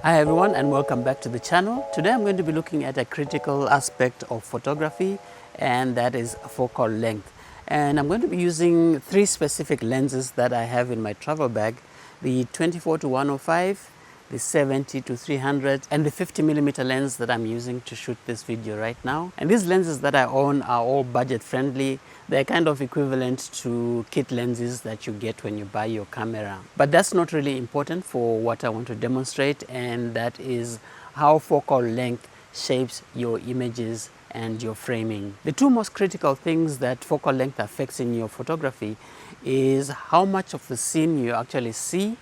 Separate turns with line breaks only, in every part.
Hi everyone and welcome back to the channel. Today I'm going to be looking at a critical aspect of photography, and that is focal length. And I'm going to be using three specific lenses that I have in my travel bag: the 24-105, the 70-300 and the 50mm lens that I'm using to shoot this video right now. And these lenses that I own are all budget friendly. They're kind of equivalent to kit lenses that you get when you buy your camera. But that's not really important for what I want to demonstrate, and that is how focal length shapes your images and your framing. The two most critical things that focal length affects in your photography is how much of the scene you actually see,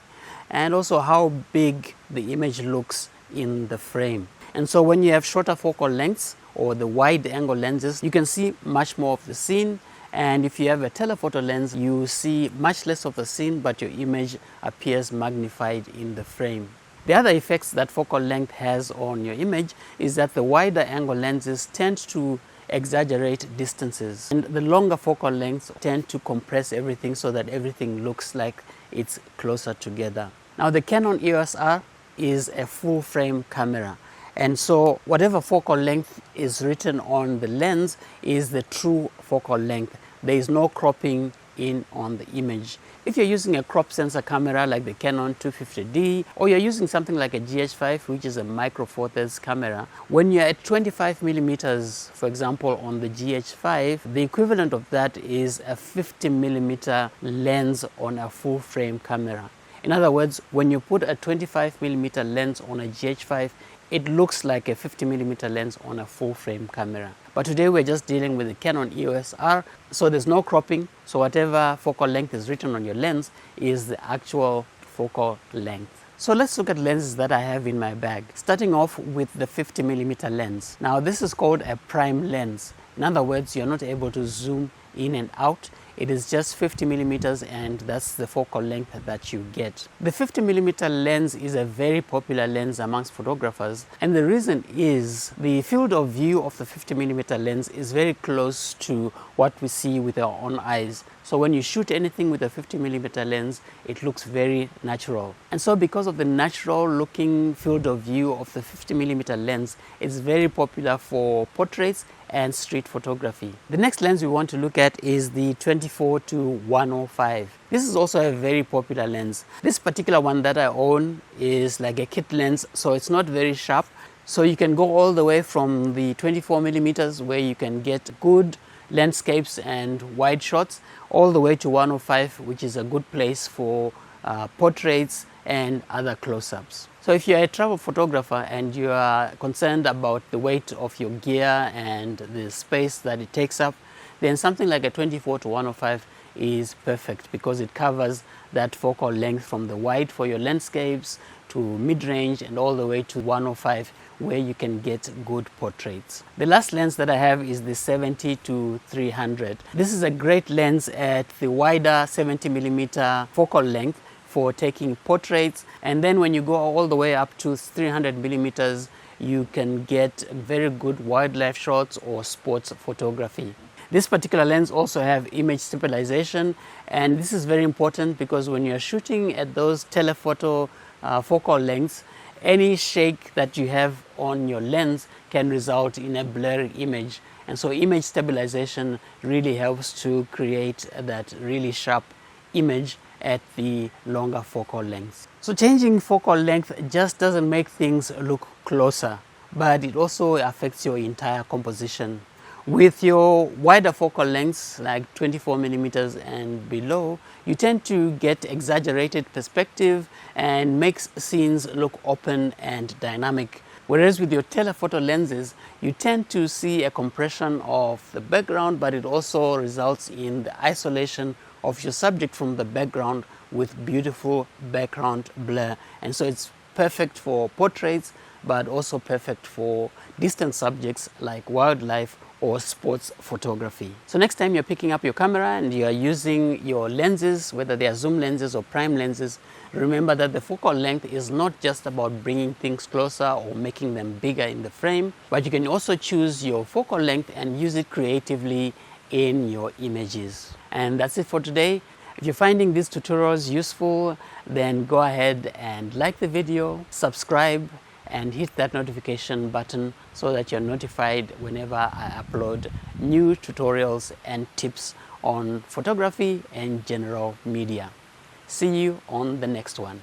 and also how big the image looks in the frame. And so when you have shorter focal lengths or the wide angle lenses, you can see much more of the scene. And if you have a telephoto lens, you see much less of the scene, but your image appears magnified in the frame. The other effects that focal length has on your image is that the wider angle lenses tend to exaggerate distances, and the longer focal lengths tend to compress everything so that everything looks like it's closer together. Now, the Canon EOS-R is a full frame camera, and so whatever focal length is written on the lens is the true focal length. There is no cropping in on the image. If you're using a crop sensor camera like the Canon 250D, or you're using something like a GH5, which is a micro four thirds camera, when you're at 25mm, for example, on the GH5, the equivalent of that is a 50mm lens on a full frame camera. In other words, when you put a 25mm lens on a GH5, it looks like a 50mm lens on a full frame camera. But today we're just dealing with the Canon EOS-R, so there's no cropping. So whatever focal length is written on your lens is the actual focal length. So let's look at lenses that I have in my bag, starting off with the 50mm lens. Now, this is called a prime lens. In other words, you're not able to zoom in and out. It is just 50mm, and that's the focal length that you get. The 50mm lens is a very popular lens amongst photographers, and the reason is the field of view of the 50mm lens is very close to what we see with our own eyes. So when you shoot anything with a 50mm lens, it looks very natural. And so because of the natural looking field of view of the 50mm lens, it's very popular for portraits and street photography. The next lens we want to look at is the 24-105. This is also a very popular lens. This particular one that I own is like a kit lens, so it's not very sharp. So you can go all the way from the 24mm, where you can get good landscapes and wide shots, all the way to 105, which is a good place for portraits and other close-ups. So if you're a travel photographer and you are concerned about the weight of your gear and the space that it takes up, then something like a 24-105 is perfect, because it covers that focal length from the wide for your landscapes to mid-range and all the way to 105, where you can get good portraits. The last lens that I have is the 70-300. This is a great lens at the wider 70mm focal length for taking portraits, and then when you go all the way up to 300mm, you can get very good wildlife shots or sports photography. This particular lens also have image stabilization, and this is very important because when you're shooting at those telephoto focal lengths, any shake that you have on your lens can result in a blurry image. And so image stabilization really helps to create that really sharp image at the longer focal length. So changing focal length just doesn't make things look closer, but it also affects your entire composition. With your wider focal lengths, like 24mm and below, you tend to get exaggerated perspective and makes scenes look open and dynamic. Whereas with your telephoto lenses, you tend to see a compression of the background, but it also results in the isolation of your subject from the background with beautiful background blur. And so it's perfect for portraits, but also perfect for distant subjects like wildlife or sports photography. So next time you're picking up your camera and you are using your lenses, whether they are zoom lenses or prime lenses, remember that the focal length is not just about bringing things closer or making them bigger in the frame, but you can also choose your focal length and use it creatively in your images. And that's it for today. If you're finding these tutorials useful, then go ahead and like the video, subscribe, and hit that notification button so that you're notified whenever I upload new tutorials and tips on photography and general media. See you on the next one.